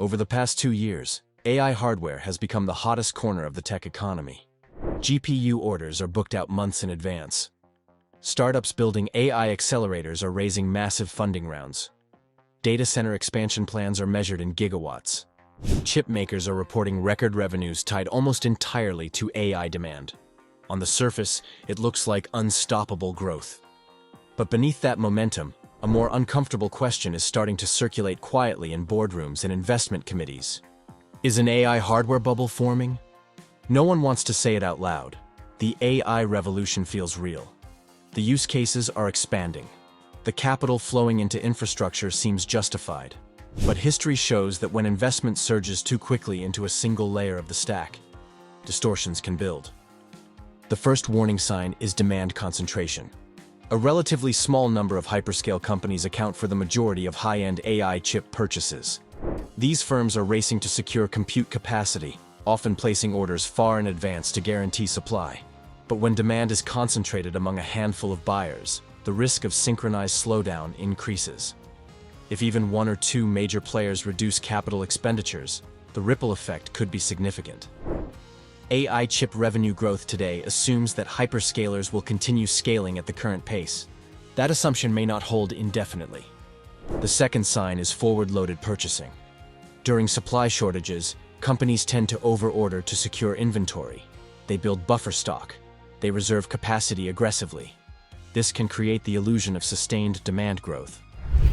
Over the past 2 years, AI hardware has become the hottest corner of the tech economy. GPU orders are booked out months in advance. Startups building AI accelerators are raising massive funding rounds. Data center expansion plans are measured in gigawatts. Chip makers are reporting record revenues tied almost entirely to AI demand. On the surface, it looks like unstoppable growth. But beneath that momentum, a more uncomfortable question is starting to circulate quietly in boardrooms and investment committees. Is an AI hardware bubble forming? No one wants to say it out loud. The AI revolution feels real. The use cases are expanding. The capital flowing into infrastructure seems justified. But history shows that when investment surges too quickly into a single layer of the stack, distortions can build. The first warning sign is demand concentration. A relatively small number of hyperscale companies account for the majority of high-end AI chip purchases. These firms are racing to secure compute capacity, often placing orders far in advance to guarantee supply. But when demand is concentrated among a handful of buyers, the risk of synchronized slowdown increases. If even one or two major players reduce capital expenditures, the ripple effect could be significant. AI chip revenue growth today assumes that hyperscalers will continue scaling at the current pace. That assumption may not hold indefinitely. The second sign is forward-loaded purchasing. During supply shortages, companies tend to overorder to secure inventory. They build buffer stock. They reserve capacity aggressively. This can create the illusion of sustained demand growth.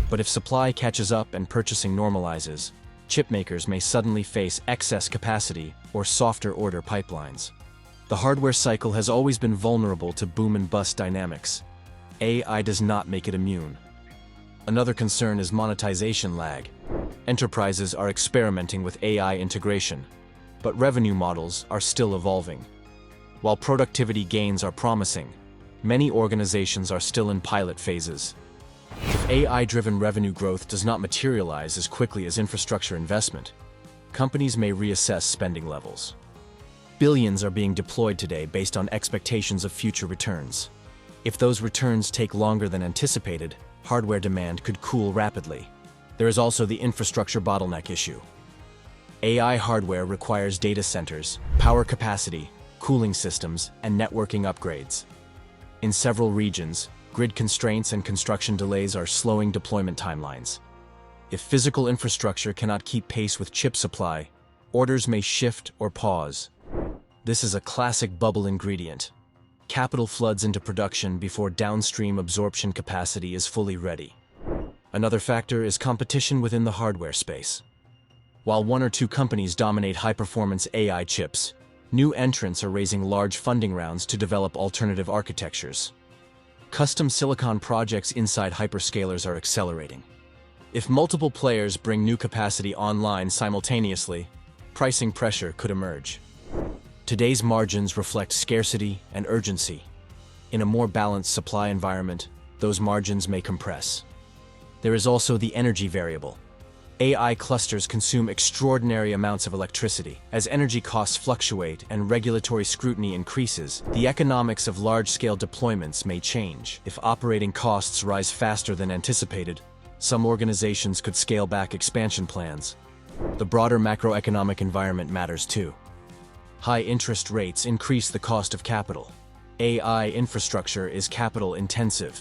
But if supply catches up and purchasing normalizes, chipmakers may suddenly face excess capacity or softer order pipelines. The hardware cycle has always been vulnerable to boom and bust dynamics. AI does not make it immune. Another concern is monetization lag. Enterprises are experimenting with AI integration, but revenue models are still evolving. While productivity gains are promising, many organizations are still in pilot phases. If AI-driven revenue growth does not materialize as quickly as infrastructure investment, companies may reassess spending levels. Billions are being deployed today based on expectations of future returns. If those returns take longer than anticipated, hardware demand could cool rapidly. There is also the infrastructure bottleneck issue. AI hardware requires data centers, power capacity, cooling systems, and networking upgrades. In several regions, grid constraints and construction delays are slowing deployment timelines. If physical infrastructure cannot keep pace with chip supply, orders may shift or pause. This is a classic bubble ingredient. Capital floods into production before downstream absorption capacity is fully ready. Another factor is competition within the hardware space. While one or two companies dominate high-performance AI chips, new entrants are raising large funding rounds to develop alternative architectures. Custom silicon projects inside hyperscalers are accelerating. If multiple players bring new capacity online simultaneously, pricing pressure could emerge. Today's margins reflect scarcity and urgency. In a more balanced supply environment, those margins may compress. There is also the energy variable. AI clusters consume extraordinary amounts of electricity. As energy costs fluctuate and regulatory scrutiny increases, the economics of large-scale deployments may change. If operating costs rise faster than anticipated, some organizations could scale back expansion plans. The broader macroeconomic environment matters too. High interest rates increase the cost of capital. AI infrastructure is capital-intensive.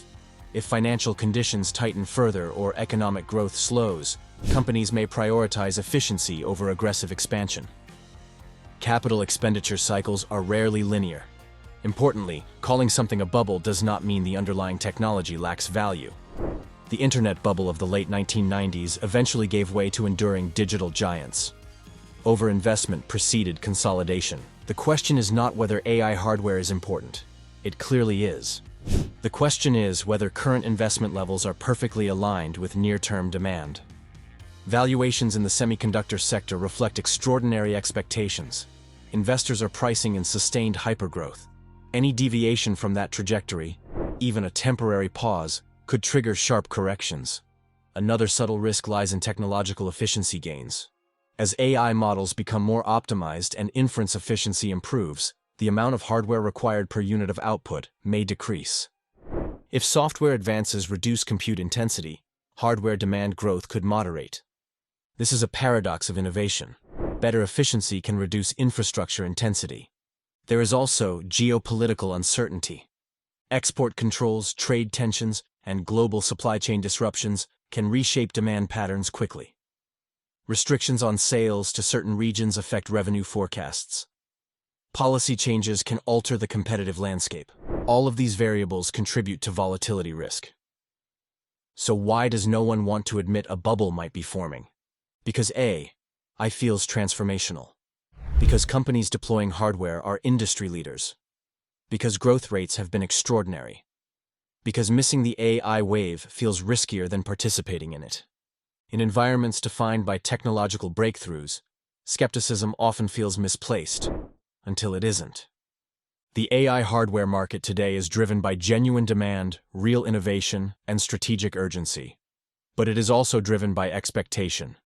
If financial conditions tighten further or economic growth slows, companies may prioritize efficiency over aggressive expansion. Capital expenditure cycles are rarely linear. Importantly, calling something a bubble does not mean the underlying technology lacks value. The internet bubble of the late 1990s eventually gave way to enduring digital giants. Overinvestment preceded consolidation. The question is not whether AI hardware is important. It clearly is. The question is whether current investment levels are perfectly aligned with near-term demand. Valuations in the semiconductor sector reflect extraordinary expectations. Investors are pricing in sustained hypergrowth. Any deviation from that trajectory, even a temporary pause, could trigger sharp corrections. Another subtle risk lies in technological efficiency gains. As AI models become more optimized and inference efficiency improves, the amount of hardware required per unit of output may decrease. If software advances reduce compute intensity, hardware demand growth could moderate. This is a paradox of innovation. Better efficiency can reduce infrastructure intensity. There is also geopolitical uncertainty. Export controls, trade tensions, and global supply chain disruptions can reshape demand patterns quickly. Restrictions on sales to certain regions affect revenue forecasts. Policy changes can alter the competitive landscape. All of these variables contribute to volatility risk. So why does no one want to admit a bubble might be forming? Because AI feels transformational. Because companies deploying hardware are industry leaders. Because growth rates have been extraordinary. Because missing the AI wave feels riskier than participating in it. In environments defined by technological breakthroughs, skepticism often feels misplaced, until it isn't. The AI hardware market today is driven by genuine demand, real innovation, and strategic urgency. But it is also driven by expectation.